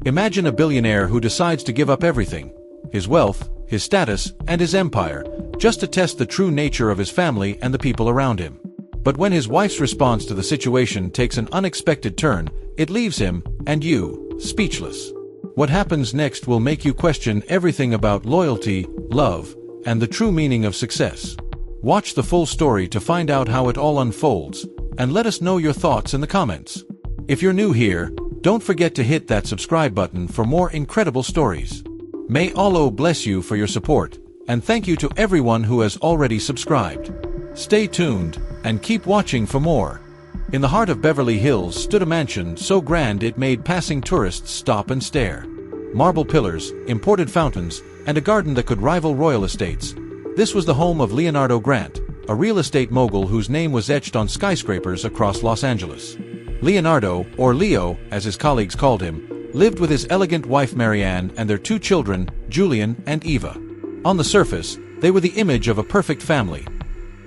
Imagine a billionaire who decides to give up everything, his wealth, his status, and his empire, just to test the true nature of his family and the people around him. But when his wife's response to the situation takes an unexpected turn, it leaves him, and you, speechless. What happens next will make you question everything about loyalty, love, and the true meaning of success. Watch the full story to find out how it all unfolds, and let us know your thoughts in the comments. If you're new here, don't forget to hit that subscribe button for more incredible stories. May Allah bless you for your support, and thank you to everyone who has already subscribed. Stay tuned, and keep watching for more. In the heart of Beverly Hills stood a mansion so grand it made passing tourists stop and stare. Marble pillars, imported fountains, and a garden that could rival royal estates. This was the home of Leonardo Grant, a real estate mogul whose name was etched on skyscrapers across Los Angeles. Leonardo, or Leo, as his colleagues called him, lived with his elegant wife Marianne and their two children, Julian and Eva. On the surface, they were the image of a perfect family.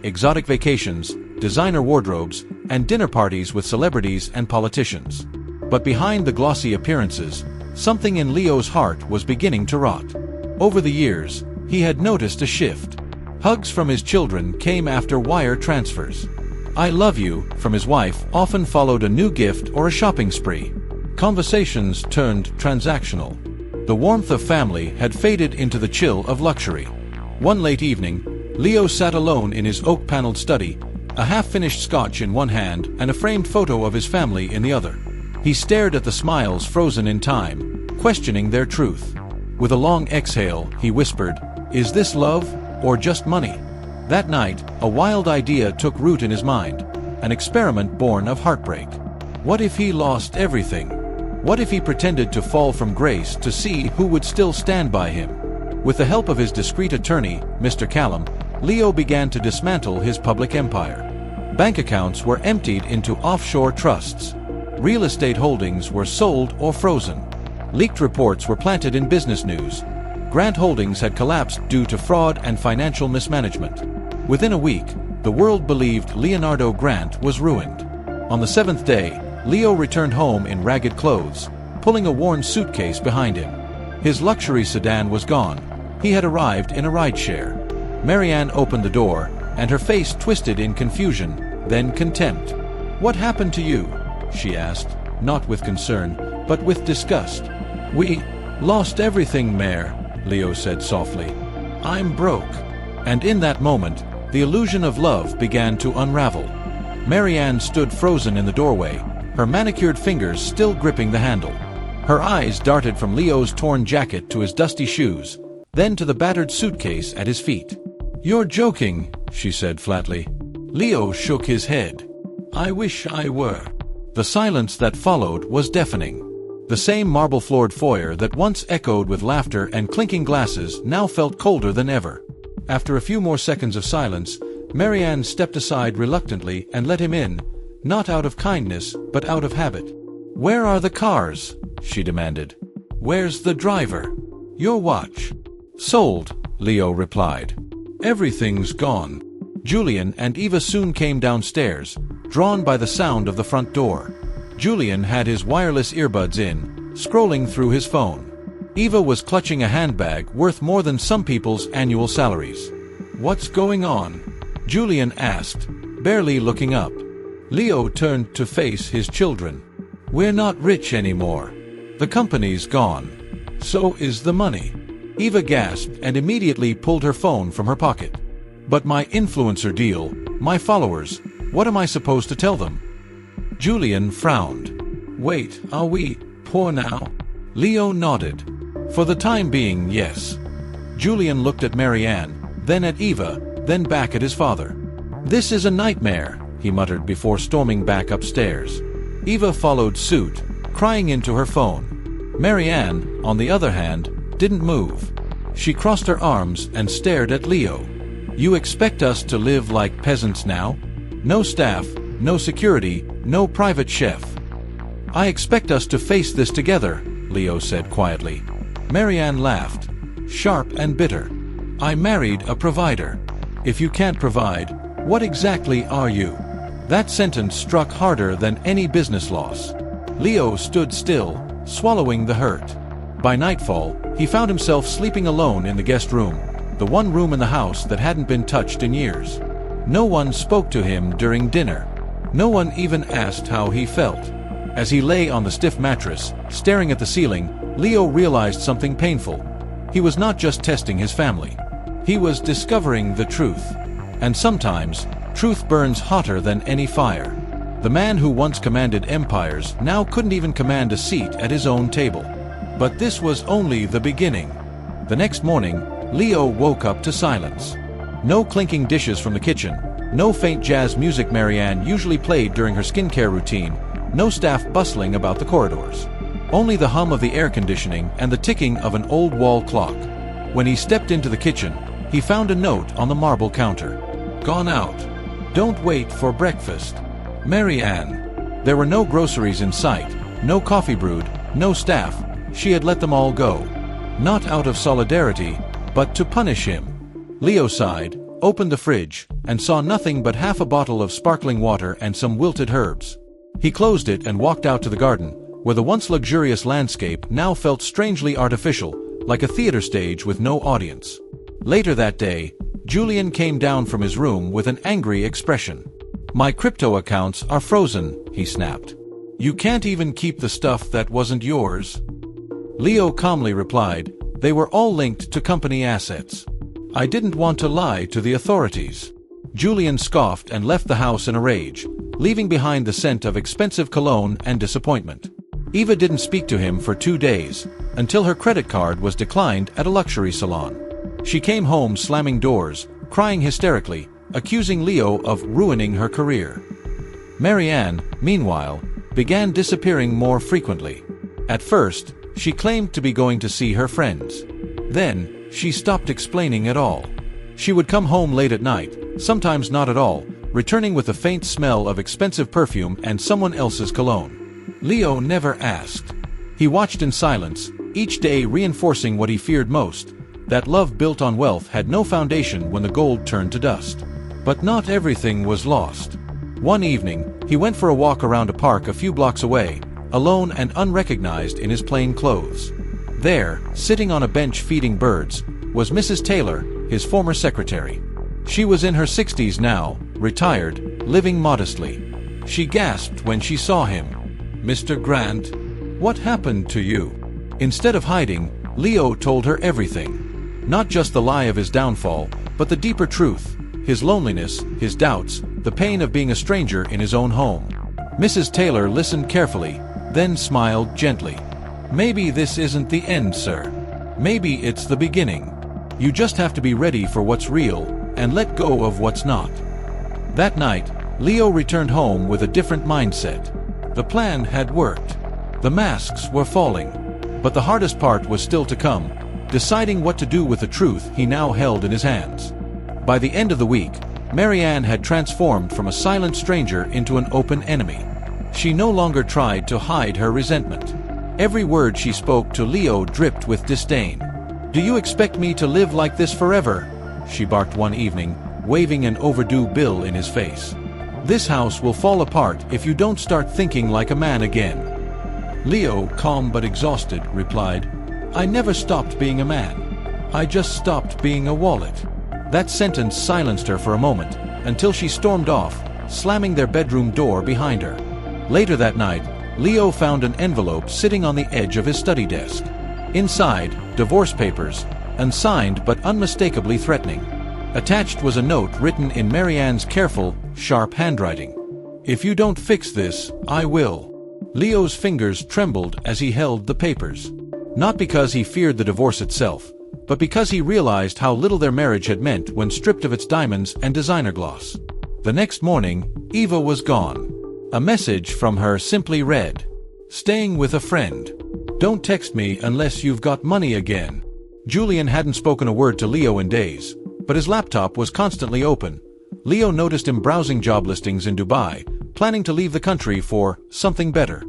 Exotic vacations, designer wardrobes, and dinner parties with celebrities and politicians. But behind the glossy appearances, something in Leo's heart was beginning to rot. Over the years, he had noticed a shift. Hugs from his children came after wire transfers. "I love you" from his wife often followed a new gift or a shopping spree. Conversations turned transactional. The warmth of family had faded into the chill of luxury. One late evening, Leo sat alone in his oak-paneled study, a half-finished scotch in one hand and a framed photo of his family in the other. He stared at the smiles frozen in time, questioning their truth. With a long exhale, he whispered, "Is this love, or just money?" That night, a wild idea took root in his mind, an experiment born of heartbreak. What if he lost everything? What if he pretended to fall from grace to see who would still stand by him? With the help of his discreet attorney, Mr. Callum, Leo began to dismantle his public empire. Bank accounts were emptied into offshore trusts. Real estate holdings were sold or frozen. Leaked reports were planted in business news. Grant Holdings had collapsed due to fraud and financial mismanagement. Within a week, the world believed Leonardo Grant was ruined. On the seventh day, Leo returned home in ragged clothes, pulling a worn suitcase behind him. His luxury sedan was gone. He had arrived in a rideshare. Marianne opened the door, and her face twisted in confusion, then contempt. "What happened to you?" she asked, not with concern, but with disgust. "We lost everything, Mare," Leo said softly. "I'm broke." And in that moment, the illusion of love began to unravel. Marianne stood frozen in the doorway, her manicured fingers still gripping the handle. Her eyes darted from Leo's torn jacket to his dusty shoes, then to the battered suitcase at his feet. "You're joking," she said flatly. Leo shook his head. "I wish I were." The silence that followed was deafening. The same marble-floored foyer that once echoed with laughter and clinking glasses now felt colder than ever. After a few more seconds of silence, Marianne stepped aside reluctantly and let him in, not out of kindness, but out of habit. "Where are the cars?" she demanded. "Where's the driver?" "Your watch." "Sold," Leo replied. "Everything's gone." Julian and Eva soon came downstairs, drawn by the sound of the front door. Julian had his wireless earbuds in, scrolling through his phone. Eva was clutching a handbag worth more than some people's annual salaries. "What's going on?" Julian asked, barely looking up. Leo turned to face his children. "We're not rich anymore. The company's gone. So is the money." Eva gasped and immediately pulled her phone from her pocket. "But my influencer deal, my followers, what am I supposed to tell them?" Julian frowned. "Wait, are we poor now?" Leo nodded. "For the time being, yes." Julian looked at Marianne, then at Eva, then back at his father. "This is a nightmare," he muttered before storming back upstairs. Eva followed suit, crying into her phone. Marianne, on the other hand, didn't move. She crossed her arms and stared at Leo. "You expect us to live like peasants now? No staff, no security, no private chef." "I expect us to face this together," Leo said quietly. Marianne laughed, sharp and bitter. "I married a provider. If you can't provide, what exactly are you?" That sentence struck harder than any business loss. Leo stood still, swallowing the hurt. By nightfall, he found himself sleeping alone in the guest room, the one room in the house that hadn't been touched in years. No one spoke to him during dinner. No one even asked how he felt. As he lay on the stiff mattress, staring at the ceiling, Leo realized something painful. He was not just testing his family. He was discovering the truth. And sometimes, truth burns hotter than any fire. The man who once commanded empires now couldn't even command a seat at his own table. But this was only the beginning. The next morning, Leo woke up to silence. No clinking dishes from the kitchen, no faint jazz music Marianne usually played during her skincare routine, no staff bustling about the corridors. Only the hum of the air conditioning and the ticking of an old wall clock. When he stepped into the kitchen, he found a note on the marble counter. Gone out. Don't wait for breakfast. Marianne. There were no groceries in sight, no coffee brewed, no staff. She had let them all go. Not out of solidarity, but to punish him. Leo sighed, opened the fridge, and saw nothing but half a bottle of sparkling water and some wilted herbs. He closed it and walked out to the garden, where the once luxurious landscape now felt strangely artificial, like a theater stage with no audience. Later that day, Julian came down from his room with an angry expression. My crypto accounts are frozen, he snapped. You can't even keep the stuff that wasn't yours. Leo calmly replied, they were all linked to company assets. I didn't want to lie to the authorities. Julian scoffed and left the house in a rage, leaving behind the scent of expensive cologne and disappointment. Eva didn't speak to him for 2 days, until her credit card was declined at a luxury salon. She came home slamming doors, crying hysterically, accusing Leo of ruining her career. Marianne, meanwhile, began disappearing more frequently. At first, she claimed to be going to see her friends. Then, she stopped explaining at all. She would come home late at night, sometimes not at all, returning with a faint smell of expensive perfume and someone else's cologne. Leo never asked. He watched in silence, each day reinforcing what he feared most, that love built on wealth had no foundation when the gold turned to dust. But not everything was lost. One evening, he went for a walk around a park a few blocks away, alone and unrecognized in his plain clothes. There, sitting on a bench feeding birds, was Mrs. Taylor, his former secretary. She was in her 60s now, retired, living modestly. She gasped when she saw him. Mr. Grant, what happened to you? Instead of hiding, Leo told her everything. Not just the lie of his downfall, but the deeper truth, his loneliness, his doubts, the pain of being a stranger in his own home. Mrs. Taylor listened carefully, then smiled gently. Maybe this isn't the end, sir. Maybe it's the beginning. You just have to be ready for what's real, and let go of what's not. That night, Leo returned home with a different mindset. The plan had worked. The masks were falling. But the hardest part was still to come, deciding what to do with the truth he now held in his hands. By the end of the week, Marianne had transformed from a silent stranger into an open enemy. She no longer tried to hide her resentment. Every word she spoke to Leo dripped with disdain. Do you expect me to live like this forever? She barked one evening, waving an overdue bill in his face. This house will fall apart if you don't start thinking like a man again. Leo, calm but exhausted, replied, I never stopped being a man. I just stopped being a wallet. That sentence silenced her for a moment, until she stormed off, slamming their bedroom door behind her. Later that night, Leo found an envelope sitting on the edge of his study desk. Inside, divorce papers, unsigned but unmistakably threatening. Attached was a note written in Marianne's careful, sharp handwriting. If you don't fix this, I will. Leo's fingers trembled as he held the papers. Not because he feared the divorce itself, but because he realized how little their marriage had meant when stripped of its diamonds and designer gloss. The next morning, Eva was gone. A message from her simply read, Staying with a friend. Don't text me unless you've got money again. Julian hadn't spoken a word to Leo in days, but his laptop was constantly open. Leo noticed him browsing job listings in Dubai, planning to leave the country for something better.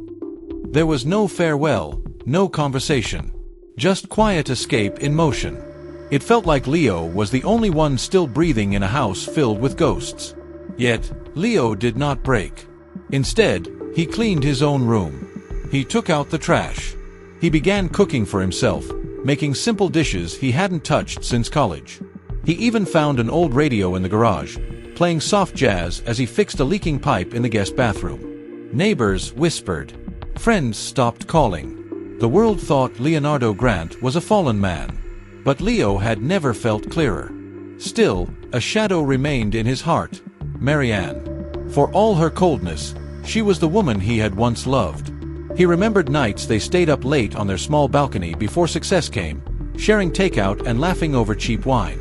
There was no farewell, no conversation. Just quiet escape in motion. It felt like Leo was the only one still breathing in a house filled with ghosts. Yet, Leo did not break. Instead, he cleaned his own room. He took out the trash. He began cooking for himself, making simple dishes he hadn't touched since college. He even found an old radio in the garage, playing soft jazz as he fixed a leaking pipe in the guest bathroom. Neighbors whispered. Friends stopped calling. The world thought Leonardo Grant was a fallen man. But Leo had never felt clearer. Still, a shadow remained in his heart, Marianne. For all her coldness, she was the woman he had once loved. He remembered nights they stayed up late on their small balcony before success came, sharing takeout and laughing over cheap wine.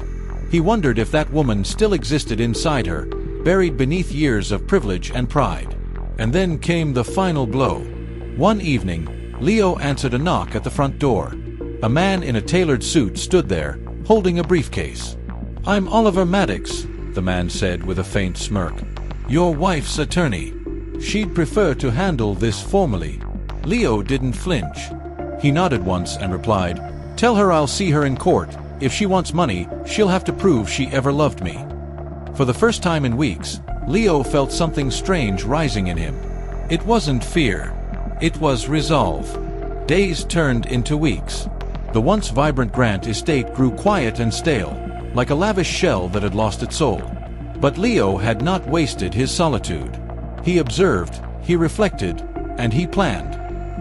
He wondered if that woman still existed inside her, buried beneath years of privilege and pride. And then came the final blow. One evening, Leo answered a knock at the front door. A man in a tailored suit stood there, holding a briefcase. "I'm Oliver Maddox," the man said with a faint smirk. "Your wife's attorney. She'd prefer to handle this formally." Leo didn't flinch. He nodded once and replied, "Tell her I'll see her in court. If she wants money, she'll have to prove she ever loved me." For the first time in weeks, Leo felt something strange rising in him. It wasn't fear. It was resolve. Days turned into weeks. The once vibrant Grant estate grew quiet and stale, like a lavish shell that had lost its soul. But Leo had not wasted his solitude. He observed, he reflected, and he planned.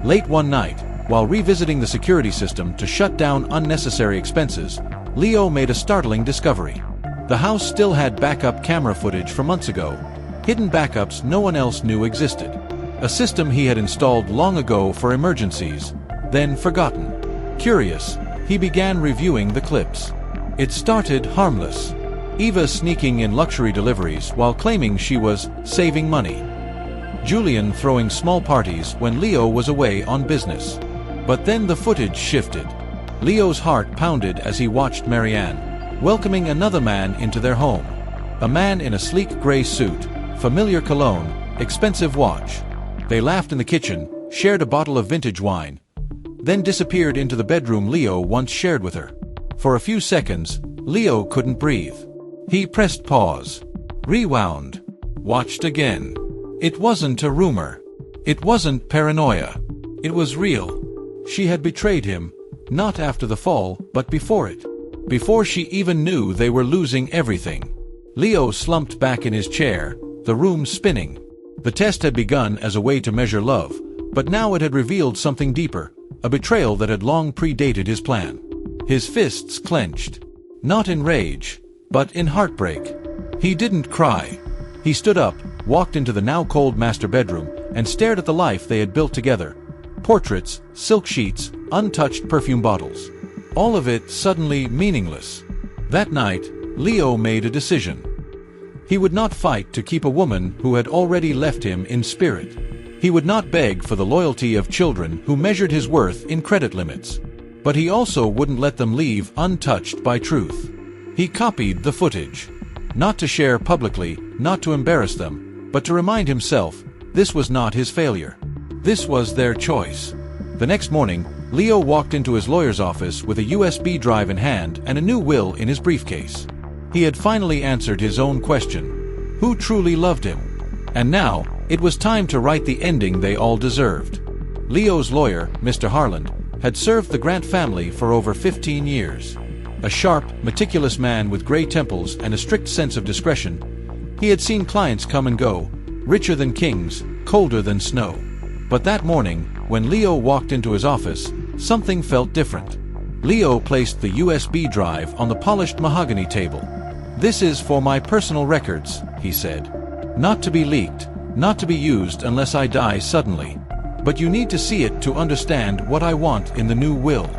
Late one night, while revisiting the security system to shut down unnecessary expenses, Leo made a startling discovery. The house still had backup camera footage from months ago, hidden backups no one else knew existed. A system he had installed long ago for emergencies, then forgotten. Curious, he began reviewing the clips. It started harmless. Eva sneaking in luxury deliveries while claiming she was saving money. Julian throwing small parties when Leo was away on business. But then the footage shifted. Leo's heart pounded as he watched Marianne, welcoming another man into their home. A man in a sleek gray suit, familiar cologne, expensive watch. They laughed in the kitchen, shared a bottle of vintage wine, then disappeared into the bedroom Leo once shared with her. For a few seconds, Leo couldn't breathe. He pressed pause, rewound, watched again. It wasn't a rumor. It wasn't paranoia. It was real. She had betrayed him, not after the fall, but before it. Before she even knew they were losing everything. Leo slumped back in his chair, the room spinning. The test had begun as a way to measure love, but now it had revealed something deeper, a betrayal that had long predated his plan. His fists clenched. Not in rage, but in heartbreak. He didn't cry. He stood up, walked into the now cold master bedroom, and stared at the life they had built together. Portraits, silk sheets, untouched perfume bottles. All of it suddenly meaningless. That night, Leo made a decision. He would not fight to keep a woman who had already left him in spirit. He would not beg for the loyalty of children who measured his worth in credit limits. But he also wouldn't let them leave untouched by truth. He copied the footage. Not to share publicly, not to embarrass them, but to remind himself, this was not his failure. This was their choice. The next morning, Leo walked into his lawyer's office with a USB drive in hand and a new will in his briefcase. He had finally answered his own question. Who truly loved him? And now, it was time to write the ending they all deserved. Leo's lawyer, Mr. Harland, had served the Grant family for over 15 years. A sharp, meticulous man with gray temples and a strict sense of discretion, he had seen clients come and go, richer than kings, colder than snow. But that morning, when Leo walked into his office, something felt different. Leo placed the USB drive on the polished mahogany table. "This is for my personal records," he said. "Not to be leaked, not to be used unless I die suddenly. But you need to see it to understand what I want in the new will."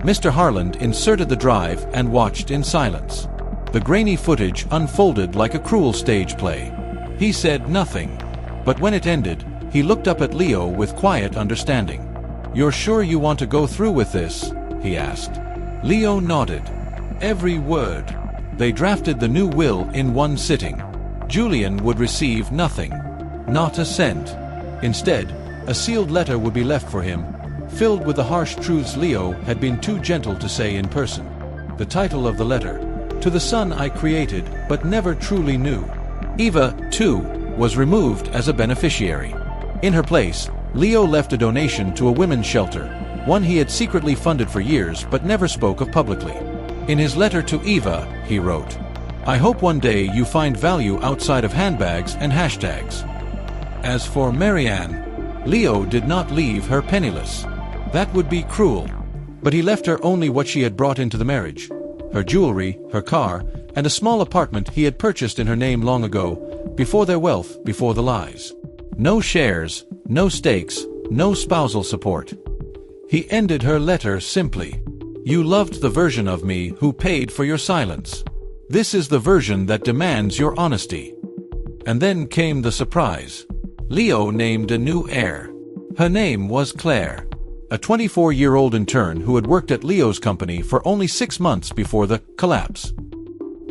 Mr. Harland inserted the drive and watched in silence. The grainy footage unfolded like a cruel stage play. He said nothing. But when it ended, he looked up at Leo with quiet understanding. "You're sure you want to go through with this?" he asked. Leo nodded. Every word. They drafted the new will in one sitting. Julian would receive nothing. Not a cent. Instead, a sealed letter would be left for him, filled with the harsh truths Leo had been too gentle to say in person. The title of the letter: "To the son I created but never truly knew." Eva, too, was removed as a beneficiary. In her place, Leo left a donation to a women's shelter, one he had secretly funded for years but never spoke of publicly. In his letter to Eva, he wrote, "I hope one day you find value outside of handbags and hashtags." As for Marianne, Leo did not leave her penniless. That would be cruel. But he left her only what she had brought into the marriage: her jewelry, her car, and a small apartment he had purchased in her name long ago, before their wealth, before the lies. No shares, no stakes, no spousal support. He ended her letter simply, "You loved the version of me who paid for your silence. This is the version that demands your honesty." And then came the surprise. Leo named a new heir. Her name was Claire, a 24-year-old intern who had worked at Leo's company for only 6 months before the collapse.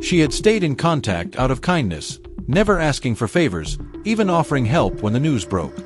She had stayed in contact out of kindness, never asking for favors, even offering help when the news broke.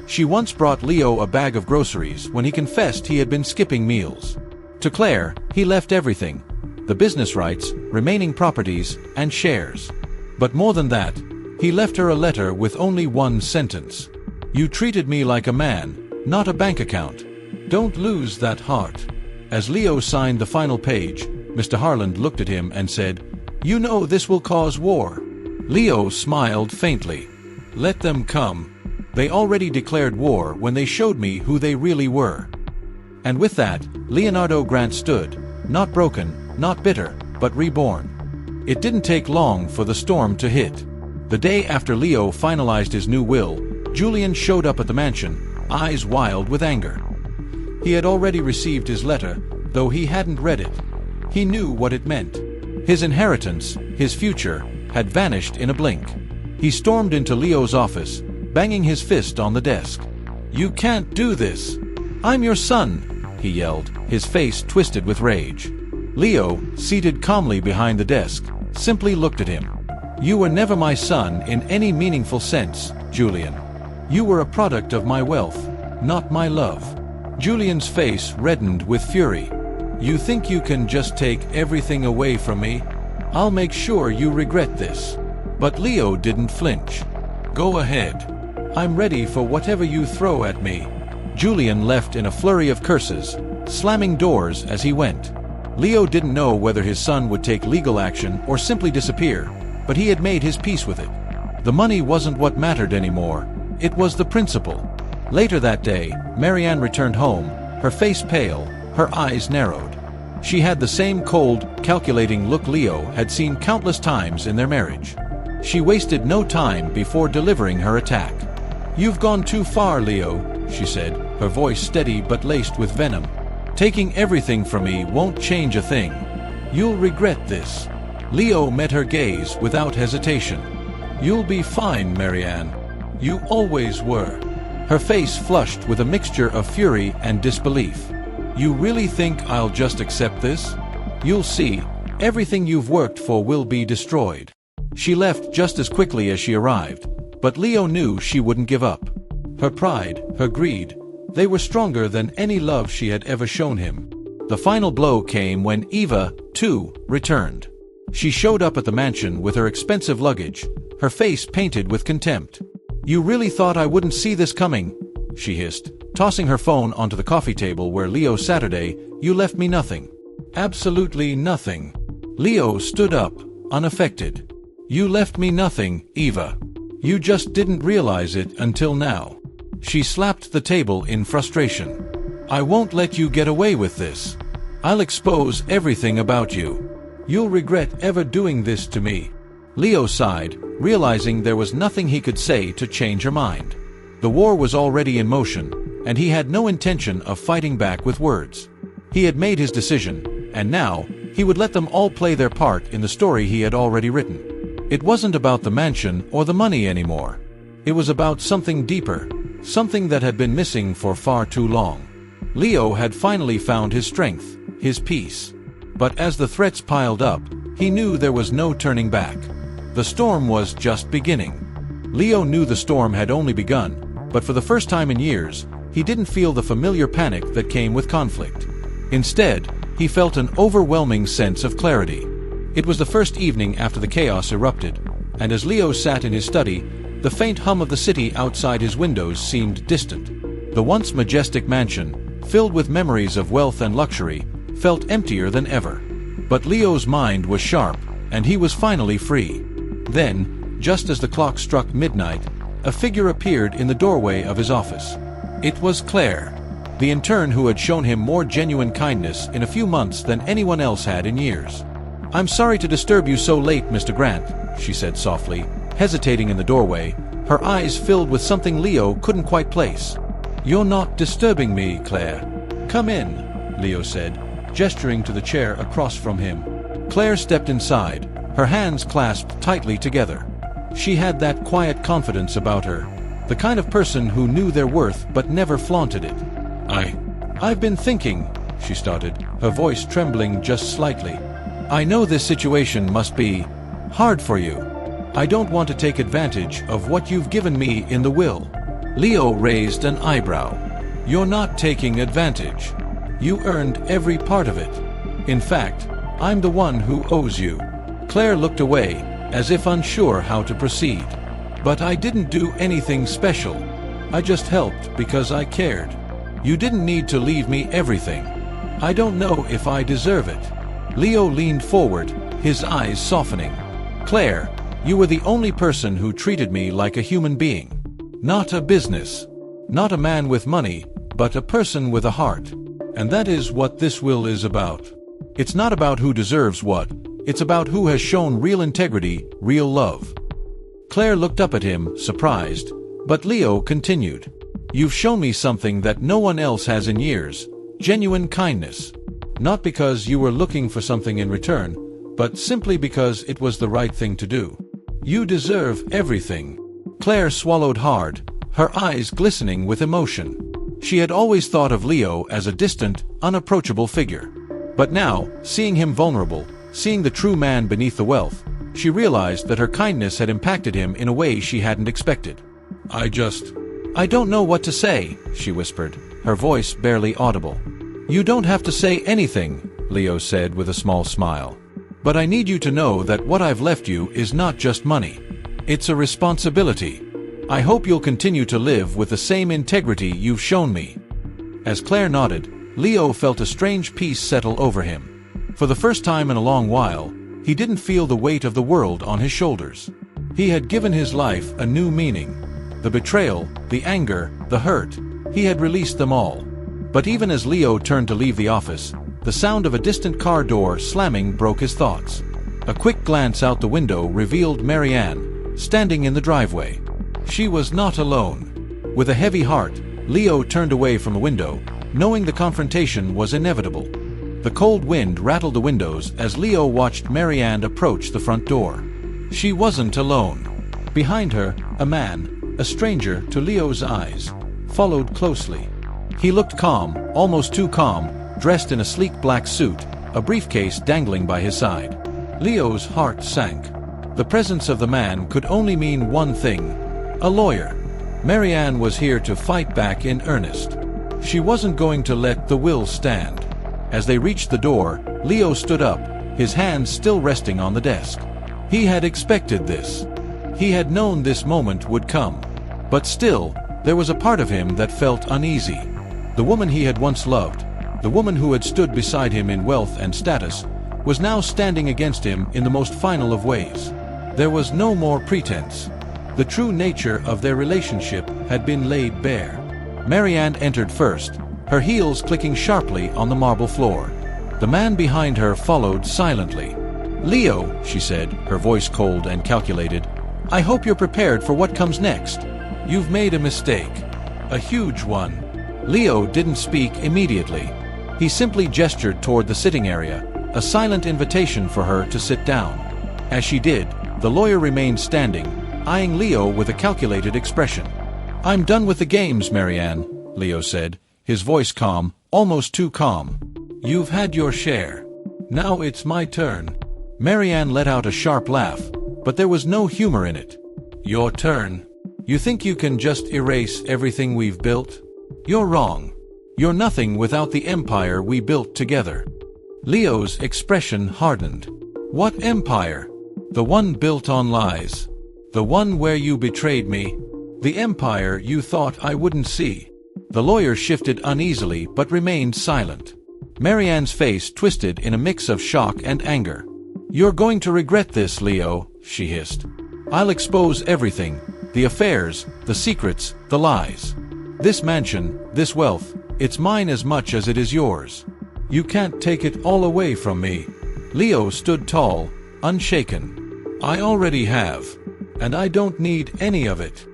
She once brought Leo a bag of groceries when he confessed he had been skipping meals. To Claire, he left everything: the business rights, remaining properties, and shares. But more than that, he left her a letter with only one sentence: "You treated me like a man, not a bank account. Don't lose that heart." As Leo signed the final page, Mr. Harland looked at him and said, "You know this will cause war." Leo smiled faintly. "Let them come. They already declared war when they showed me who they really were." And with that, Leonardo Grant stood, not broken, not bitter, but reborn. It didn't take long for the storm to hit. The day after Leo finalized his new will, Julian showed up at the mansion, eyes wild with anger. He had already received his letter, though he hadn't read it. He knew what it meant. His inheritance, his future, had vanished in a blink. He stormed into Leo's office, banging his fist on the desk. "You can't do this! I'm your son!" he yelled, his face twisted with rage. Leo, seated calmly behind the desk, simply looked at him. "You were never my son in any meaningful sense, Julian. You were a product of my wealth, not my love." Julian's face reddened with fury. "You think you can just take everything away from me? I'll make sure you regret this." But Leo didn't flinch. "Go ahead. I'm ready for whatever you throw at me." Julian left in a flurry of curses, slamming doors as he went. Leo didn't know whether his son would take legal action or simply disappear, but he had made his peace with it. The money wasn't what mattered anymore. It was the principle. Later that day, Marianne returned home, her face pale, her eyes narrowed. She had the same cold, calculating look Leo had seen countless times in their marriage. She wasted no time before delivering her attack. "You've gone too far, Leo," she said, her voice steady but laced with venom. "Taking everything from me won't change a thing. You'll regret this." Leo met her gaze without hesitation. "You'll be fine, Marianne. You always were." Her face flushed with a mixture of fury and disbelief. "You really think I'll just accept this? You'll see, everything you've worked for will be destroyed." She left just as quickly as she arrived, but Leo knew she wouldn't give up. Her pride, her greed, they were stronger than any love she had ever shown him. The final blow came when Eva, too, returned. She showed up at the mansion with her expensive luggage, her face painted with contempt. "You really thought I wouldn't see this coming?" she hissed, tossing her phone onto the coffee table where Leo Saturday, "You left me nothing. Absolutely nothing." Leo stood up, unaffected. "You left me nothing, Eva. You just didn't realize it until now." She slapped the table in frustration. "I won't let you get away with this. I'll expose everything about you. You'll regret ever doing this to me." Leo sighed, realizing there was nothing he could say to change her mind. The war was already in motion, and he had no intention of fighting back with words. He had made his decision, and now he would let them all play their part in the story he had already written. It wasn't about the mansion or the money anymore. It was about something deeper, something that had been missing for far too long. Leo had finally found his strength, his peace. But as the threats piled up, he knew there was no turning back. The storm was just beginning. Leo knew the storm had only begun, but for the first time in years, he didn't feel the familiar panic that came with conflict. Instead, he felt an overwhelming sense of clarity. It was the first evening after the chaos erupted, and as Leo sat in his study, the faint hum of the city outside his windows seemed distant. The once majestic mansion, filled with memories of wealth and luxury, felt emptier than ever. But Leo's mind was sharp, and he was finally free. Then, just as the clock struck midnight, a figure appeared in the doorway of his office. It was Claire, the intern who had shown him more genuine kindness in a few months than anyone else had in years. "I'm sorry to disturb you so late, Mr. Grant," she said softly, hesitating in the doorway, her eyes filled with something Leo couldn't quite place. "You're not disturbing me, Claire. Come in," Leo said, gesturing to the chair across from him. Claire stepped inside, her hands clasped tightly together. She had that quiet confidence about her, the kind of person who knew their worth but never flaunted it. I've been thinking," she started, her voice trembling just slightly. "I know this situation must be hard for you. I don't want to take advantage of what you've given me in the will." Leo raised an eyebrow. "You're not taking advantage. You earned every part of it. In fact, I'm the one who owes you." Claire looked away, as if unsure how to proceed. "But I didn't do anything special. I just helped because I cared. You didn't need to leave me everything. I don't know if I deserve it." Leo leaned forward, his eyes softening. "Claire, you were the only person who treated me like a human being. Not a business. Not a man with money, but a person with a heart. And that is what this will is about. It's not about who deserves what. It's about who has shown real integrity, real love." Claire looked up at him, surprised, but Leo continued. "You've shown me something that no one else has in years, genuine kindness. Not because you were looking for something in return, but simply because it was the right thing to do. You deserve everything." Claire swallowed hard, her eyes glistening with emotion. She had always thought of Leo as a distant, unapproachable figure. But now, seeing him vulnerable, seeing the true man beneath the wealth, she realized that her kindness had impacted him in a way she hadn't expected. I don't know what to say," she whispered, her voice barely audible. "You don't have to say anything," Leo said with a small smile. "But I need you to know that what I've left you is not just money. It's a responsibility. I hope you'll continue to live with the same integrity you've shown me." As Claire nodded, Leo felt a strange peace settle over him. For the first time in a long while, he didn't feel the weight of the world on his shoulders. He had given his life a new meaning. The betrayal, the anger, the hurt, he had released them all. But even as Leo turned to leave the office, the sound of a distant car door slamming broke his thoughts. A quick glance out the window revealed Marianne, standing in the driveway. She was not alone. With a heavy heart, Leo turned away from the window, knowing the confrontation was inevitable. The cold wind rattled the windows as Leo watched Marianne approach the front door. She wasn't alone. Behind her, a man, a stranger to Leo's eyes, followed closely. He looked calm, almost too calm, dressed in a sleek black suit, a briefcase dangling by his side. Leo's heart sank. The presence of the man could only mean one thing: a lawyer. Marianne was here to fight back in earnest. She wasn't going to let the will stand. As they reached the door, Leo stood up, his hands still resting on the desk. He had expected this. He had known this moment would come. But still, there was a part of him that felt uneasy. The woman he had once loved, the woman who had stood beside him in wealth and status, was now standing against him in the most final of ways. There was no more pretense. The true nature of their relationship had been laid bare. Marianne entered first, her heels clicking sharply on the marble floor. The man behind her followed silently. "Leo," she said, her voice cold and calculated, "I hope you're prepared for what comes next. You've made a mistake. A huge one." Leo didn't speak immediately. He simply gestured toward the sitting area, a silent invitation for her to sit down. As she did, the lawyer remained standing, eyeing Leo with a calculated expression. "I'm done with the games, Marianne," Leo said, his voice calm, almost too calm. "You've had your share. Now it's my turn." Marianne let out a sharp laugh, but there was no humor in it. "Your turn? You think you can just erase everything we've built? You're wrong. You're nothing without the empire we built together." Leo's expression hardened. "What empire? The one built on lies. The one where you betrayed me. The empire you thought I wouldn't see." The lawyer shifted uneasily but remained silent. Marianne's face twisted in a mix of shock and anger. "You're going to regret this, Leo," she hissed. "I'll expose everything. The affairs, the secrets, the lies. This mansion, this wealth, it's mine as much as it is yours. You can't take it all away from me." Leo stood tall, unshaken. "I already have. And I don't need any of it."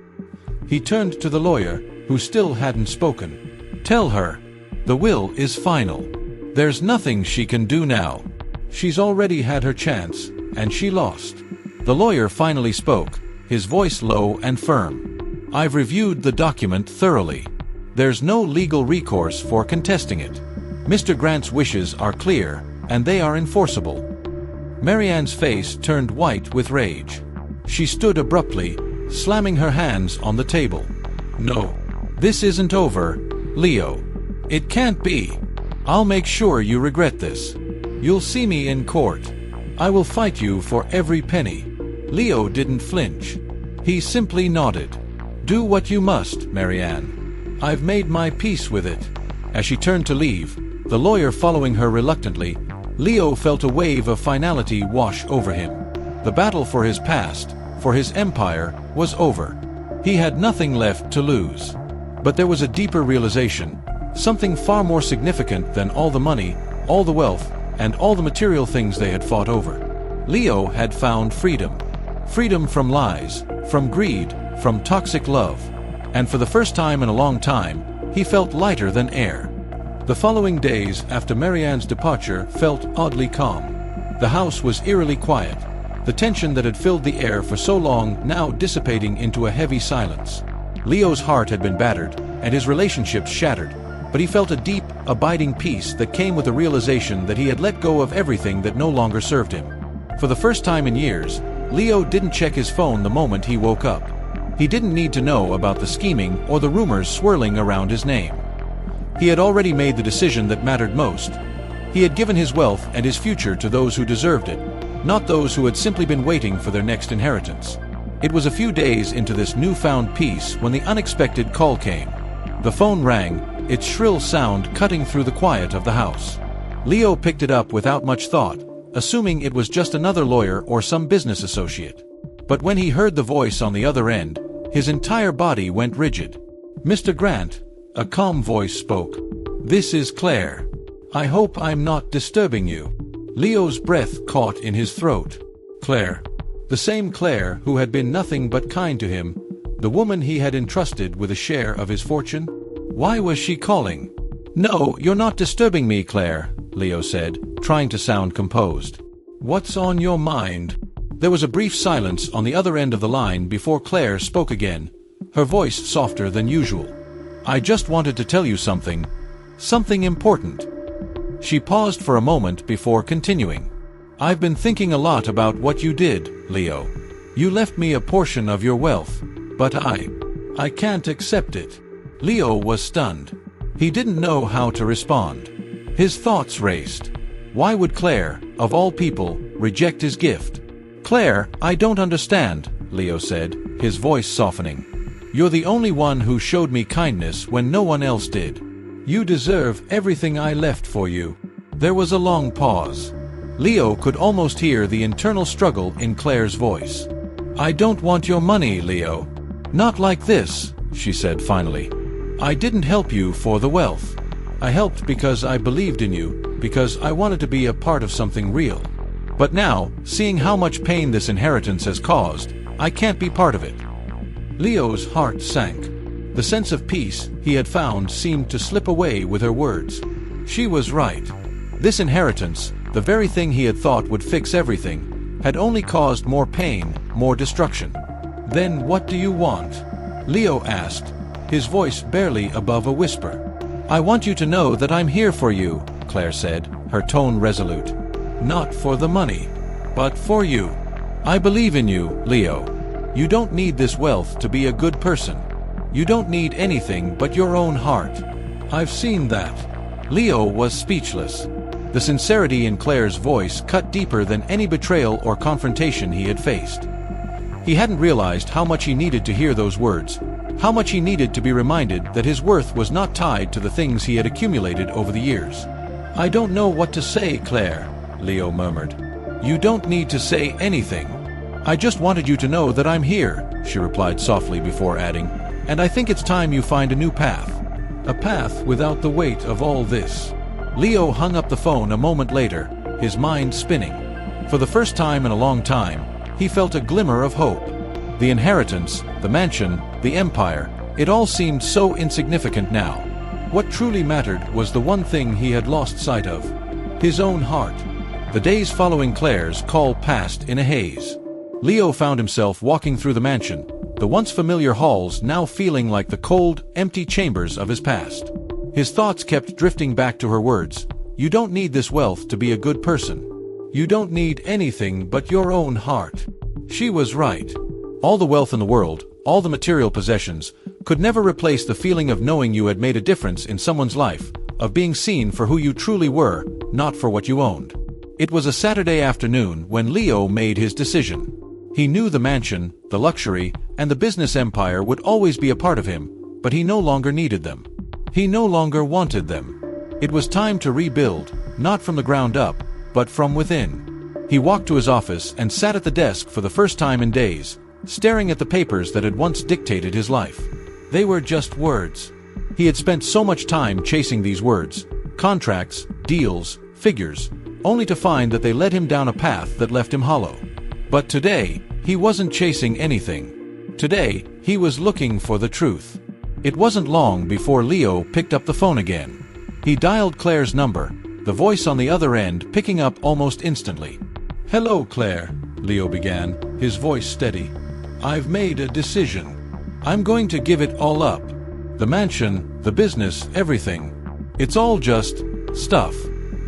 He turned to the lawyer, who still hadn't spoken. "Tell her. The will is final. There's nothing she can do now. She's already had her chance, and she lost." The lawyer finally spoke, his voice low and firm. "I've reviewed the document thoroughly. There's no legal recourse for contesting it. Mr. Grant's wishes are clear, and they are enforceable." Marianne's face turned white with rage. She stood abruptly, slamming her hands on the table. "No, this isn't over, Leo. It can't be. I'll make sure you regret this. You'll see me in court. I will fight you for every penny." Leo didn't flinch. He simply nodded. "Do what you must, Marianne. I've made my peace with it." As she turned to leave, the lawyer following her reluctantly, Leo felt a wave of finality wash over him. The battle for his past, for his empire, was over. He had nothing left to lose. But there was a deeper realization, something far more significant than all the money, all the wealth, and all the material things they had fought over. Leo had found freedom. Freedom from lies, from greed, from toxic love. And for the first time in a long time, he felt lighter than air. The following days after Marianne's departure felt oddly calm. The house was eerily quiet, the tension that had filled the air for so long now dissipating into a heavy silence. Leo's heart had been battered, and his relationships shattered, but he felt a deep, abiding peace that came with the realization that he had let go of everything that no longer served him. For the first time in years, Leo didn't check his phone the moment he woke up. He didn't need to know about the scheming or the rumors swirling around his name. He had already made the decision that mattered most. He had given his wealth and his future to those who deserved it, not those who had simply been waiting for their next inheritance. It was a few days into this newfound peace when the unexpected call came. The phone rang, its shrill sound cutting through the quiet of the house. Leo picked it up without much thought, assuming it was just another lawyer or some business associate. But when he heard the voice on the other end, his entire body went rigid. "Mr. Grant," a calm voice spoke. "This is Claire. I hope I'm not disturbing you." Leo's breath caught in his throat. Claire. The same Claire who had been nothing but kind to him, the woman he had entrusted with a share of his fortune? Why was she calling? "No, you're not disturbing me, Claire," Leo said, trying to sound composed. "What's on your mind?" There was a brief silence on the other end of the line before Claire spoke again, her voice softer than usual. "I just wanted to tell you something. Something important." She paused for a moment before continuing. "I've been thinking a lot about what you did, Leo. You left me a portion of your wealth, but I can't accept it." Leo was stunned. He didn't know how to respond. His thoughts raced. Why would Claire, of all people, reject his gift? "Claire, I don't understand," Leo said, his voice softening. "You're the only one who showed me kindness when no one else did. You deserve everything I left for you." There was a long pause. Leo could almost hear the internal struggle in Claire's voice. "I don't want your money, Leo. Not like this," she said finally. "I didn't help you for the wealth. I helped because I believed in you, because I wanted to be a part of something real. But now, seeing how much pain this inheritance has caused, I can't be part of it." Leo's heart sank. The sense of peace he had found seemed to slip away with her words. She was right. This inheritance, the very thing he had thought would fix everything, had only caused more pain, more destruction. "Then what do you want?" Leo asked, his voice barely above a whisper. "I want you to know that I'm here for you," Claire said, her tone resolute. "Not for the money, but for you. I believe in you, Leo. You don't need this wealth to be a good person. You don't need anything but your own heart. I've seen that." Leo was speechless. The sincerity in Claire's voice cut deeper than any betrayal or confrontation he had faced. He hadn't realized how much he needed to hear those words, How much he needed to be reminded that his worth was not tied to the things he had accumulated over the years. "I don't know what to say, Claire," Leo murmured. "You don't need to say anything. I just wanted you to know that I'm here," she replied softly before adding, "and I think it's time you find a new path. A path without the weight of all this." Leo hung up the phone a moment later, his mind spinning. For the first time in a long time, he felt a glimmer of hope. The inheritance, the mansion, the empire, it all seemed so insignificant now. What truly mattered was the one thing he had lost sight of: his own heart. The days following Claire's call passed in a haze. Leo found himself walking through the mansion, the once familiar halls now feeling like the cold, empty chambers of his past. His thoughts kept drifting back to her words, "You don't need this wealth to be a good person. You don't need anything but your own heart." She was right. All the wealth in the world, all the material possessions, could never replace the feeling of knowing you had made a difference in someone's life, of being seen for who you truly were, not for what you owned. It was a Saturday afternoon when Leo made his decision. He knew the mansion, the luxury, and the business empire would always be a part of him, but he no longer needed them. He no longer wanted them. It was time to rebuild, not from the ground up, but from within. He walked to his office and sat at the desk for the first time in days, staring at the papers that had once dictated his life. They were just words. He had spent so much time chasing these words, contracts, deals, figures, only to find that they led him down a path that left him hollow. But today, he wasn't chasing anything. Today, he was looking for the truth. It wasn't long before Leo picked up the phone again. He dialed Claire's number, the voice on the other end picking up almost instantly. "Hello, Claire," Leo began, his voice steady. "I've made a decision. I'm going to give it all up. The mansion, the business, everything. It's all just stuff.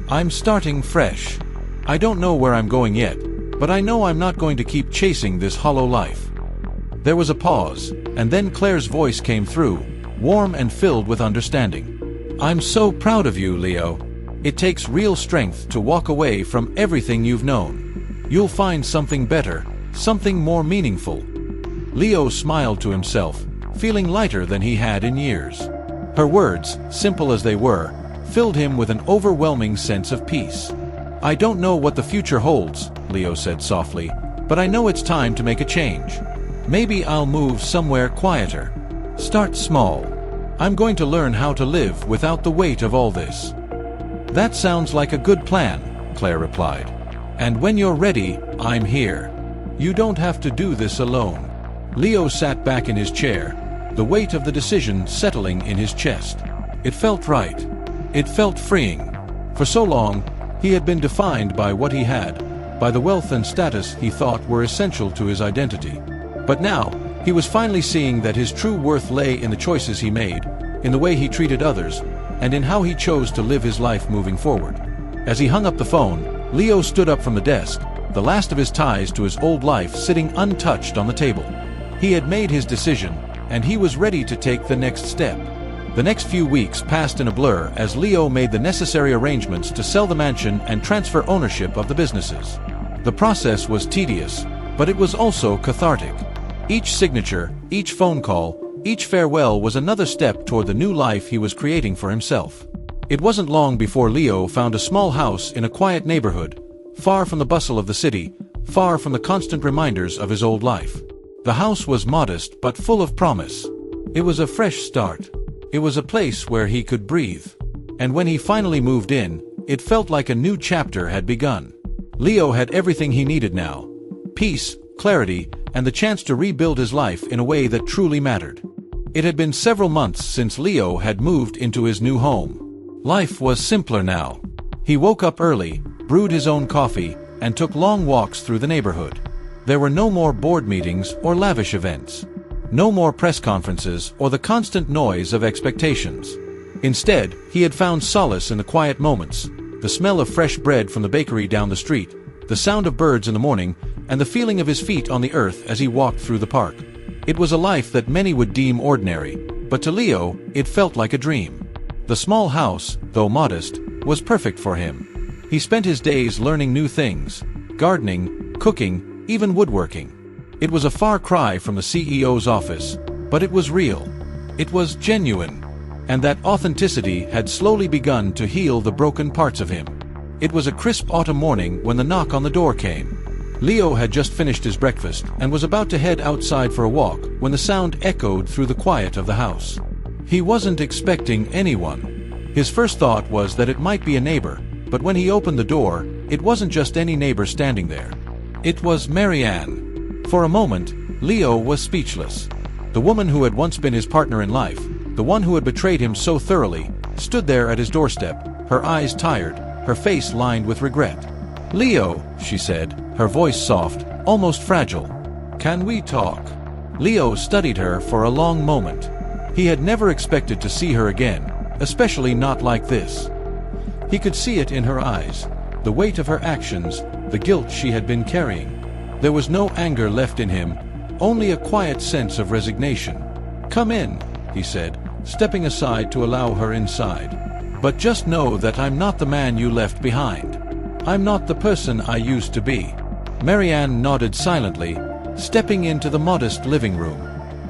I'm starting fresh. I don't know where I'm going yet, but I know I'm not going to keep chasing this hollow life." There was a pause, and then Claire's voice came through, warm and filled with understanding. "I'm so proud of you, Leo. It takes real strength to walk away from everything you've known. You'll find something better, something more meaningful." Leo smiled to himself, feeling lighter than he had in years. Her words, simple as they were, filled him with an overwhelming sense of peace. "I don't know what the future holds," Leo said softly, "but I know it's time to make a change. Maybe I'll move somewhere quieter. Start small. I'm going to learn how to live without the weight of all this." "That sounds like a good plan," Claire replied. "And when you're ready, I'm here. You don't have to do this alone." Leo sat back in his chair, the weight of the decision settling in his chest. It felt right. It felt freeing. For so long, he had been defined by what he had, by the wealth and status he thought were essential to his identity. But now, he was finally seeing that his true worth lay in the choices he made, in the way he treated others, and in how he chose to live his life moving forward. As he hung up the phone, Leo stood up from the desk, the last of his ties to his old life sitting untouched on the table. He had made his decision, and he was ready to take the next step. The next few weeks passed in a blur as Leo made the necessary arrangements to sell the mansion and transfer ownership of the businesses. The process was tedious, but it was also cathartic. Each signature, each phone call, each farewell was another step toward the new life he was creating for himself. It wasn't long before Leo found a small house in a quiet neighborhood, far from the bustle of the city, far from the constant reminders of his old life. The house was modest but full of promise. It was a fresh start. It was a place where he could breathe. And when he finally moved in, it felt like a new chapter had begun. Leo had everything he needed now: peace, clarity, and the chance to rebuild his life in a way that truly mattered. It had been several months since Leo had moved into his new home. Life was simpler now. He woke up early, brewed his own coffee, and took long walks through the neighborhood. There were no more board meetings or lavish events. No more press conferences or the constant noise of expectations. Instead, he had found solace in the quiet moments, the smell of fresh bread from the bakery down the street, the sound of birds in the morning, and the feeling of his feet on the earth as he walked through the park. It was a life that many would deem ordinary, but to Leo, it felt like a dream. The small house, though modest, was perfect for him. He spent his days learning new things: gardening, cooking, even woodworking. It was a far cry from the CEO's office, But it was real. It was genuine. And that authenticity had slowly begun to heal the broken parts of him. It was a crisp autumn morning when the knock on the door came. Leo had just finished his breakfast and was about to head outside for a walk when the sound echoed through the quiet of the house. He wasn't expecting anyone. His first thought was that it might be a neighbor, but when he opened the door, it wasn't just any neighbor standing there. It was Marianne. For a moment, Leo was speechless. The woman who had once been his partner in life, the one who had betrayed him so thoroughly, stood there at his doorstep, her eyes tired, her face lined with regret. "Leo," she said, her voice soft, almost fragile. "Can we talk?" Leo studied her for a long moment. He had never expected to see her again, especially not like this. He could see it in her eyes, the weight of her actions, the guilt she had been carrying. There was no anger left in him, only a quiet sense of resignation. "Come in," he said, stepping aside to allow her inside. "But just know that I'm not the man you left behind. I'm not the person I used to be." Marianne nodded silently, stepping into the modest living room.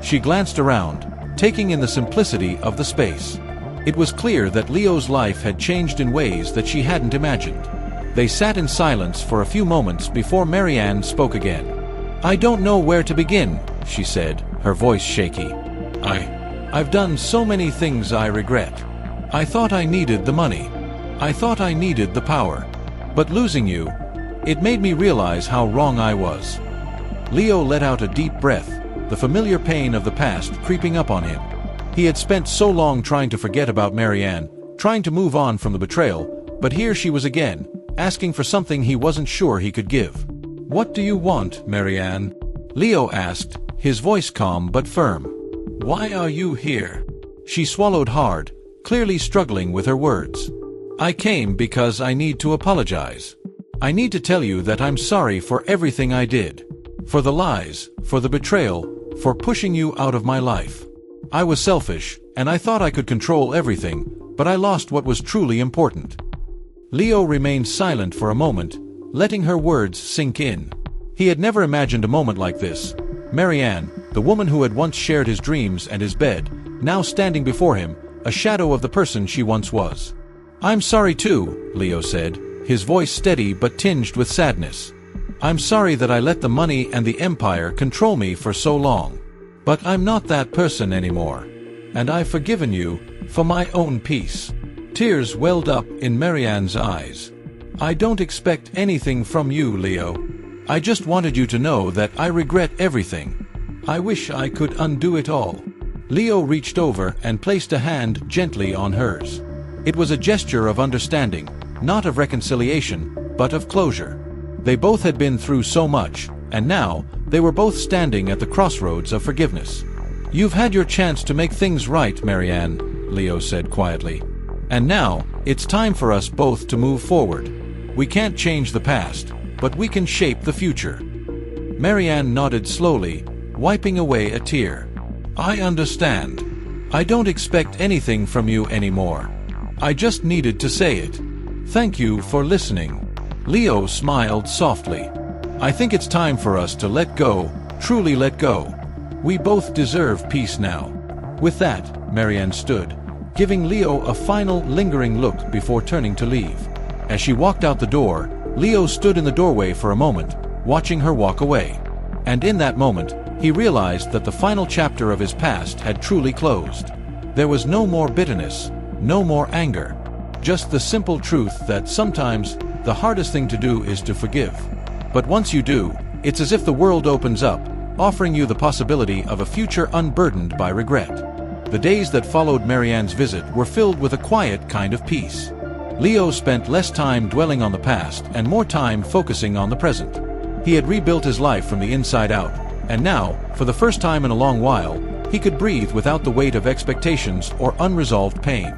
She glanced around, taking in the simplicity of the space. It was clear that Leo's life had changed in ways that she hadn't imagined. They sat in silence for a few moments before Marianne spoke again. "I don't know where to begin," she said, her voice shaky. I've done so many things I regret. I thought I needed the money. I thought I needed the power. But losing you, it made me realize how wrong I was." Leo let out a deep breath, the familiar pain of the past creeping up on him. He had spent so long trying to forget about Marianne, trying to move on from the betrayal, but here she was again, asking for something he wasn't sure he could give. "What do you want, Marianne?" Leo asked, his voice calm but firm. "Why are you here?" She swallowed hard, clearly struggling with her words. "I came because I need to apologize. I need to tell you that I'm sorry for everything I did. For the lies, for the betrayal, for pushing you out of my life. I was selfish, and I thought I could control everything, but I lost what was truly important." Leo remained silent for a moment, letting her words sink in. He had never imagined a moment like this. Marianne, the woman who had once shared his dreams and his bed, now standing before him, a shadow of the person she once was. "I'm sorry too," Leo said, his voice steady but tinged with sadness. "I'm sorry that I let the money and the empire control me for so long. But I'm not that person anymore. And I've forgiven you, for my own peace." Tears welled up in Marianne's eyes. "I don't expect anything from you, Leo. I just wanted you to know that I regret everything. I wish I could undo it all." Leo reached over and placed a hand gently on hers. It was a gesture of understanding, not of reconciliation, but of closure. They both had been through so much, and now they were both standing at the crossroads of forgiveness. "You've had your chance to make things right, Marianne," Leo said quietly. "And now, it's time for us both to move forward. We can't change the past, but we can shape the future." Marianne nodded slowly, wiping away a tear. "I understand. I don't expect anything from you anymore. I just needed to say it. Thank you for listening." Leo smiled softly. "I think it's time for us to let go, truly let go. We both deserve peace now." With that, Marianne stood, giving Leo a final lingering look before turning to leave. As she walked out the door, Leo stood in the doorway for a moment, watching her walk away. And in that moment, he realized that the final chapter of his past had truly closed. There was no more bitterness, no more anger. Just the simple truth that sometimes the hardest thing to do is to forgive. But once you do, it's as if the world opens up, offering you the possibility of a future unburdened by regret. The days that followed Marianne's visit were filled with a quiet kind of peace. Leo spent less time dwelling on the past and more time focusing on the present. He had rebuilt his life from the inside out, and now, for the first time in a long while, he could breathe without the weight of expectations or unresolved pain.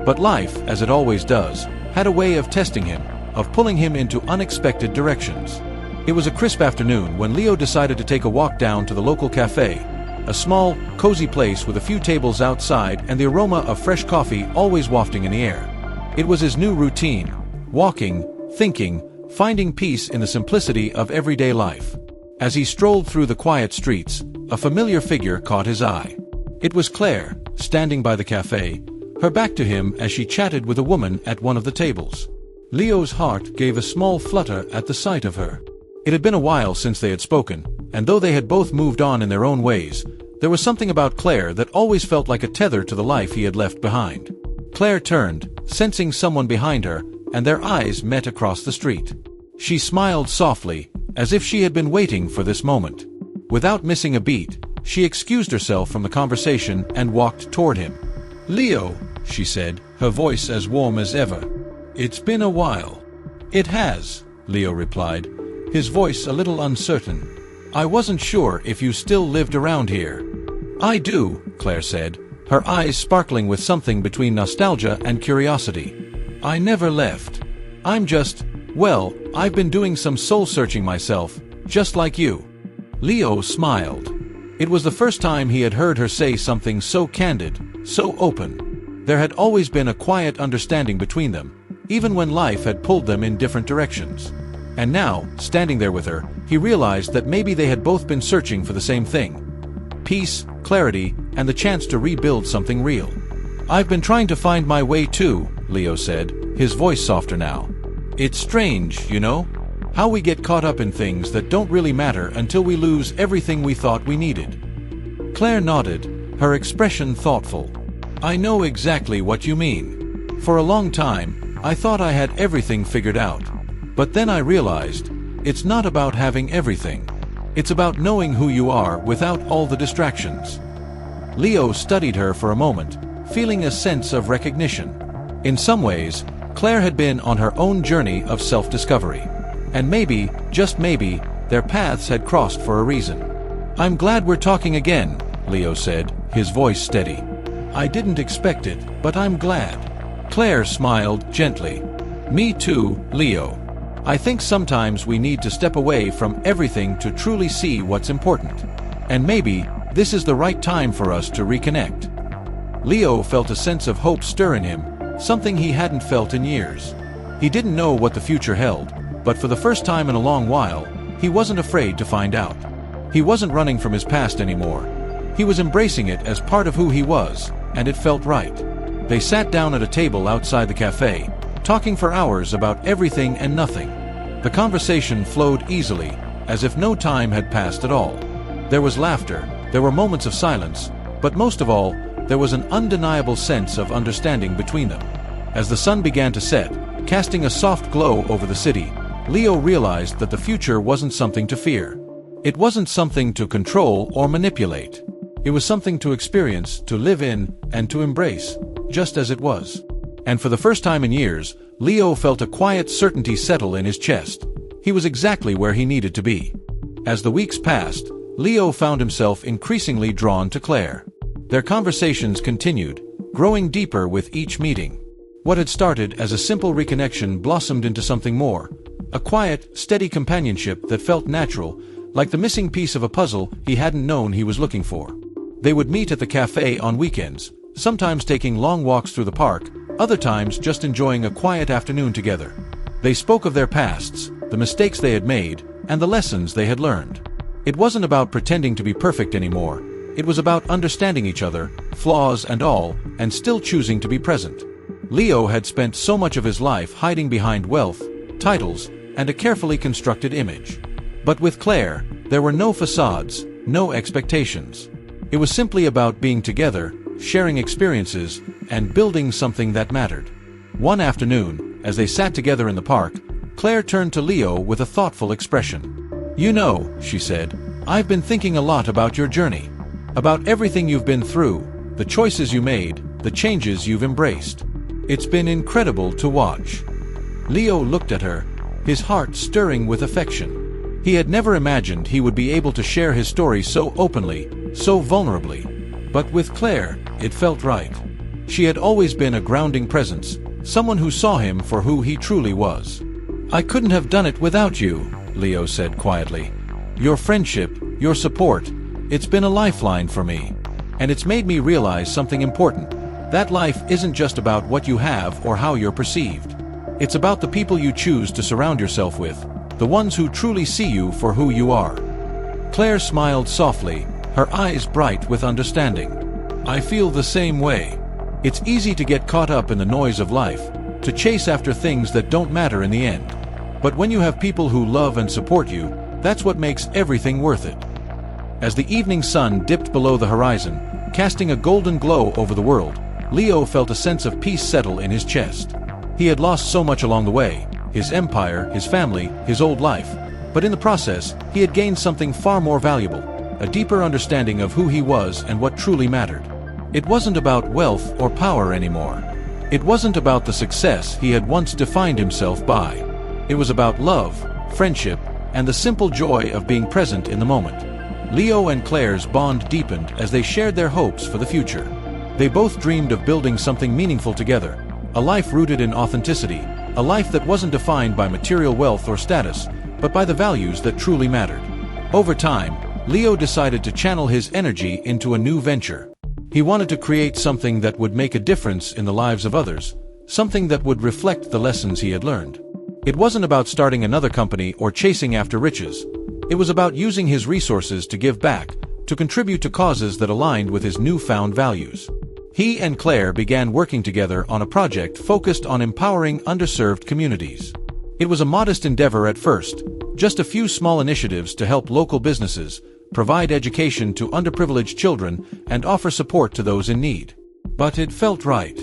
But life, as it always does, had a way of testing him, of pulling him into unexpected directions. It was a crisp afternoon when Leo decided to take a walk down to the local cafe, a small, cozy place with a few tables outside and the aroma of fresh coffee always wafting in the air. It was his new routine, walking, thinking, finding peace in the simplicity of everyday life. As he strolled through the quiet streets, a familiar figure caught his eye. It was Claire, standing by the cafe, her back to him as she chatted with a woman at one of the tables. Leo's heart gave a small flutter at the sight of her. It had been a while since they had spoken, and though they had both moved on in their own ways, there was something about Claire that always felt like a tether to the life he had left behind. Claire turned, sensing someone behind her, and their eyes met across the street. She smiled softly, as if she had been waiting for this moment. Without missing a beat, she excused herself from the conversation and walked toward him. "Leo," she said, her voice as warm as ever. "It's been a while." "It has," Leo replied, his voice a little uncertain. "I wasn't sure if you still lived around here." "I do," Claire said, her eyes sparkling with something between nostalgia and curiosity. "I never left. I've been doing some soul-searching myself, just like you." Leo smiled. It was the first time he had heard her say something so candid, so open. There had always been a quiet understanding between them, even when life had pulled them in different directions. And now, standing there with her, he realized that maybe they had both been searching for the same thing. Peace, clarity, and the chance to rebuild something real. "I've been trying to find my way too," Leo said, his voice softer now. "It's strange, you know? How we get caught up in things that don't really matter until we lose everything we thought we needed." Claire nodded, her expression thoughtful. "I know exactly what you mean. For a long time, I thought I had everything figured out. But then I realized, it's not about having everything. It's about knowing who you are without all the distractions." Leo studied her for a moment, feeling a sense of recognition. In some ways, Claire had been on her own journey of self-discovery. And maybe, just maybe, their paths had crossed for a reason. "I'm glad we're talking again," Leo said, his voice steady. "I didn't expect it, but I'm glad." Claire smiled gently. "Me too, Leo. I think sometimes we need to step away from everything to truly see what's important. And maybe, this is the right time for us to reconnect." Leo felt a sense of hope stir in him, something he hadn't felt in years. He didn't know what the future held, but for the first time in a long while, he wasn't afraid to find out. He wasn't running from his past anymore. He was embracing it as part of who he was, and it felt right. They sat down at a table outside the cafe, talking for hours about everything and nothing. The conversation flowed easily, as if no time had passed at all. There was laughter, there were moments of silence, but most of all, there was an undeniable sense of understanding between them. As the sun began to set, casting a soft glow over the city, Leo realized that the future wasn't something to fear. It wasn't something to control or manipulate. It was something to experience, to live in, and to embrace, just as it was. And for the first time in years, Leo felt a quiet certainty settle in his chest. He was exactly where he needed to be. As the weeks passed, Leo found himself increasingly drawn to Claire. Their conversations continued, growing deeper with each meeting. What had started as a simple reconnection blossomed into something more. A quiet, steady companionship that felt natural, like the missing piece of a puzzle he hadn't known he was looking for. They would meet at the cafe on weekends, sometimes taking long walks through the park, other times just enjoying a quiet afternoon together. They spoke of their pasts, the mistakes they had made, and the lessons they had learned. It wasn't about pretending to be perfect anymore. It was about understanding each other, flaws and all, and still choosing to be present. Leo had spent so much of his life hiding behind wealth, titles, and a carefully constructed image. But with Claire, there were no facades, no expectations. It was simply about being together, sharing experiences, and building something that mattered. One afternoon, as they sat together in the park, Claire turned to Leo with a thoughtful expression. "You know," she said, "I've been thinking a lot about your journey. About everything you've been through, the choices you made, the changes you've embraced. It's been incredible to watch." Leo looked at her, his heart stirring with affection. He had never imagined he would be able to share his story so openly, so vulnerably. But with Claire, it felt right. She had always been a grounding presence, someone who saw him for who he truly was. "I couldn't have done it without you," Leo said quietly. "Your friendship, your support, it's been a lifeline for me. And it's made me realize something important. That life isn't just about what you have or how you're perceived. It's about the people you choose to surround yourself with, the ones who truly see you for who you are." Claire smiled softly, her eyes bright with understanding. I feel the same way. It's easy to get caught up in the noise of life, to chase after things that don't matter in the end. But when you have people who love and support you, that's what makes everything worth it. As the evening sun dipped below the horizon, casting a golden glow over the world, Leo felt a sense of peace settle in his chest. He had lost so much along the way, his empire, his family, his old life. But in the process, he had gained something far more valuable, a deeper understanding of who he was and what truly mattered. It wasn't about wealth or power anymore. It wasn't about the success he had once defined himself by. It was about love, friendship, and the simple joy of being present in the moment. Leo and Claire's bond deepened as they shared their hopes for the future. They both dreamed of building something meaningful together, a life rooted in authenticity, a life that wasn't defined by material wealth or status, but by the values that truly mattered. Over time, Leo decided to channel his energy into a new venture. He wanted to create something that would make a difference in the lives of others, something that would reflect the lessons he had learned. It wasn't about starting another company or chasing after riches. It was about using his resources to give back, to contribute to causes that aligned with his newfound values. He and Claire began working together on a project focused on empowering underserved communities. It was a modest endeavor at first, just a few small initiatives to help local businesses, provide education to underprivileged children, and offer support to those in need. But it felt right.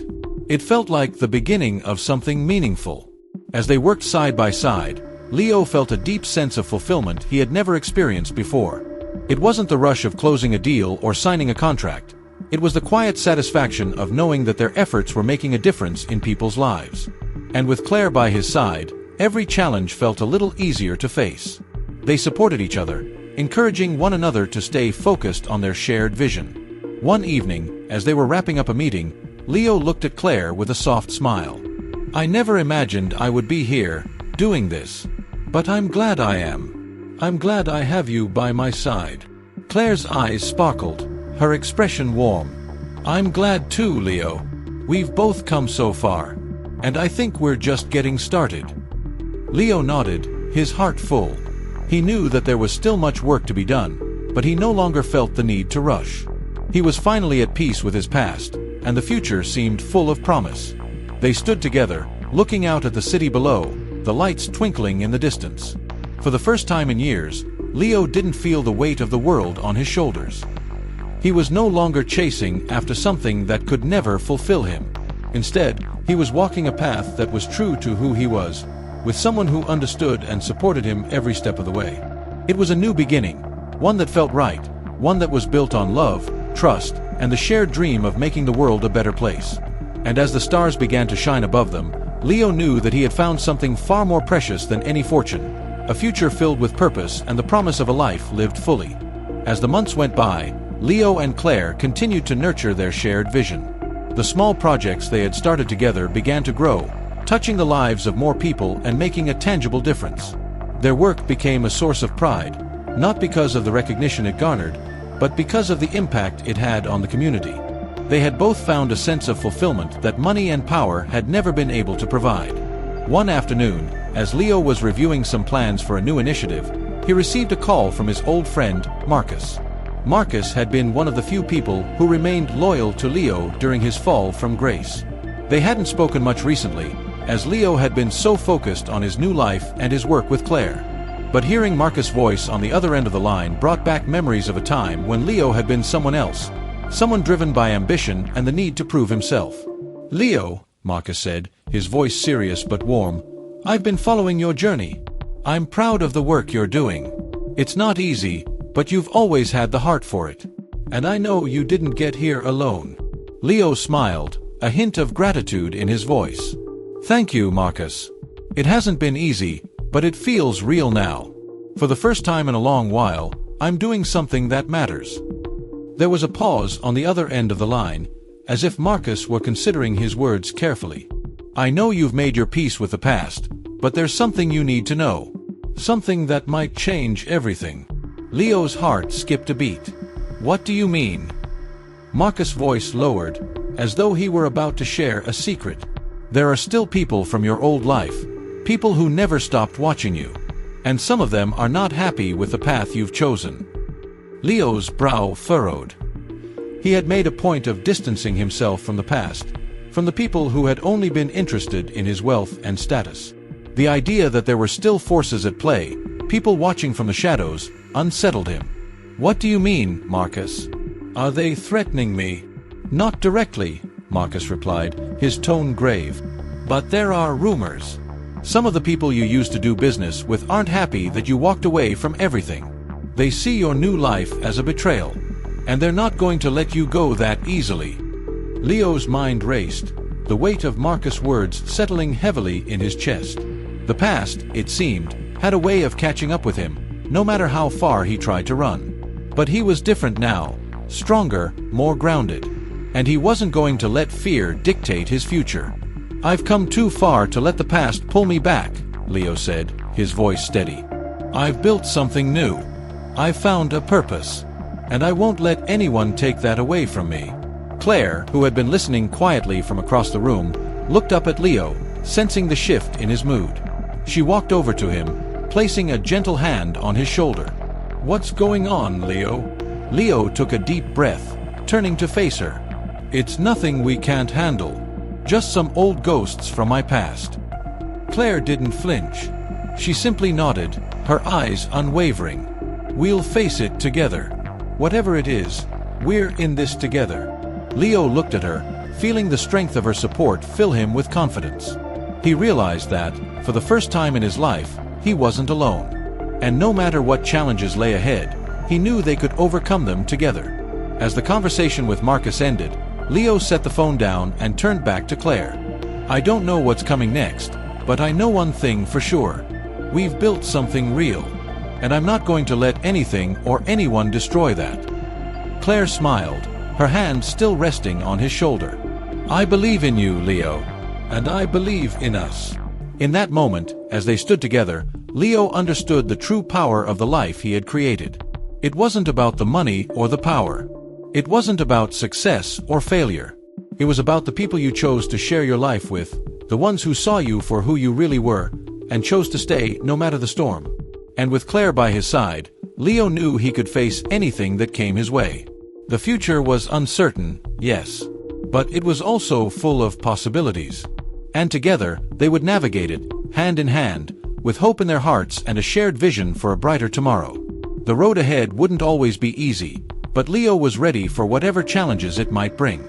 It felt like the beginning of something meaningful. As they worked side by side, Leo felt a deep sense of fulfillment he had never experienced before. It wasn't the rush of closing a deal or signing a contract. It was the quiet satisfaction of knowing that their efforts were making a difference in people's lives. And with Claire by his side, every challenge felt a little easier to face. They supported each other, encouraging one another to stay focused on their shared vision. One evening, as they were wrapping up a meeting, Leo looked at Claire with a soft smile. "I never imagined I would be here, doing this. But I'm glad I am. I'm glad I have you by my side." Claire's eyes sparkled, her expression warm. "I'm glad too, Leo. We've both come so far. And I think we're just getting started." Leo nodded, his heart full. He knew that there was still much work to be done, but he no longer felt the need to rush. He was finally at peace with his past, and the future seemed full of promise. They stood together, looking out at the city below, the lights twinkling in the distance. For the first time in years, Leo didn't feel the weight of the world on his shoulders. He was no longer chasing after something that could never fulfill him. Instead, he was walking a path that was true to who he was, with someone who understood and supported him every step of the way. It was a new beginning, one that felt right, one that was built on love, trust, and the shared dream of making the world a better place. And as the stars began to shine above them, Leo knew that he had found something far more precious than any fortune, a future filled with purpose and the promise of a life lived fully. As the months went by, Leo and Claire continued to nurture their shared vision. The small projects they had started together began to grow, touching the lives of more people and making a tangible difference. Their work became a source of pride, not because of the recognition it garnered, but because of the impact it had on the community. They had both found a sense of fulfillment that money and power had never been able to provide. One afternoon, as Leo was reviewing some plans for a new initiative, he received a call from his old friend, Marcus. Marcus had been one of the few people who remained loyal to Leo during his fall from grace. They hadn't spoken much recently, as Leo had been so focused on his new life and his work with Claire. But hearing Marcus' voice on the other end of the line brought back memories of a time when Leo had been someone else, someone driven by ambition and the need to prove himself. "Leo," Marcus said, his voice serious but warm, "I've been following your journey. I'm proud of the work you're doing. It's not easy, but you've always had the heart for it. And I know you didn't get here alone." Leo smiled, a hint of gratitude in his voice. "Thank you, Marcus. It hasn't been easy, but it feels real now. For the first time in a long while, I'm doing something that matters." There was a pause on the other end of the line, as if Marcus were considering his words carefully. "I know you've made your peace with the past, but there's something you need to know. Something that might change everything." Leo's heart skipped a beat. "What do you mean?" Marcus' voice lowered, as though he were about to share a secret. "There are still people from your old life, people who never stopped watching you. And some of them are not happy with the path you've chosen." Leo's brow furrowed. He had made a point of distancing himself from the past, from the people who had only been interested in his wealth and status. The idea that there were still forces at play, people watching from the shadows, unsettled him. "What do you mean, Marcus? Are they threatening me?" "Not directly," Marcus replied, his tone grave. "But there are rumors. Some of the people you used to do business with aren't happy that you walked away from everything. They see your new life as a betrayal, and they're not going to let you go that easily." Leo's mind raced, the weight of Marcus' words settling heavily in his chest. The past, it seemed, had a way of catching up with him, no matter how far he tried to run. But he was different now, stronger, more grounded. And he wasn't going to let fear dictate his future. "I've come too far to let the past pull me back," Leo said, his voice steady. "I've built something new. I've found a purpose. And I won't let anyone take that away from me." Claire, who had been listening quietly from across the room, looked up at Leo, sensing the shift in his mood. She walked over to him, placing a gentle hand on his shoulder. "What's going on, Leo?" Leo took a deep breath, turning to face her. "It's nothing we can't handle. Just some old ghosts from my past." Claire didn't flinch. She simply nodded, her eyes unwavering. "We'll face it together. Whatever it is, we're in this together." Leo looked at her, feeling the strength of her support fill him with confidence. He realized that, for the first time in his life, he wasn't alone. And no matter what challenges lay ahead, he knew they could overcome them together. As the conversation with Marcus ended, Leo set the phone down and turned back to Claire. "I don't know what's coming next, but I know one thing for sure. We've built something real, and I'm not going to let anything or anyone destroy that." Claire smiled, her hand still resting on his shoulder. "I believe in you, Leo, and I believe in us." In that moment, as they stood together, Leo understood the true power of the life he had created. It wasn't about the money or the power. It wasn't about success or failure. It was about the people you chose to share your life with, the ones who saw you for who you really were, and chose to stay no matter the storm. And with Claire by his side, Leo knew he could face anything that came his way. The future was uncertain, yes, but it was also full of possibilities. And together, they would navigate it, hand in hand, with hope in their hearts and a shared vision for a brighter tomorrow. The road ahead wouldn't always be easy, but Leo was ready for whatever challenges it might bring.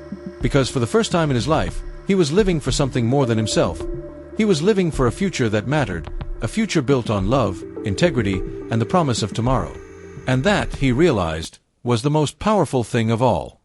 Because for the first time in his life, he was living for something more than himself. He was living for a future that mattered, a future built on love, integrity, and the promise of tomorrow. And that, he realized, was the most powerful thing of all.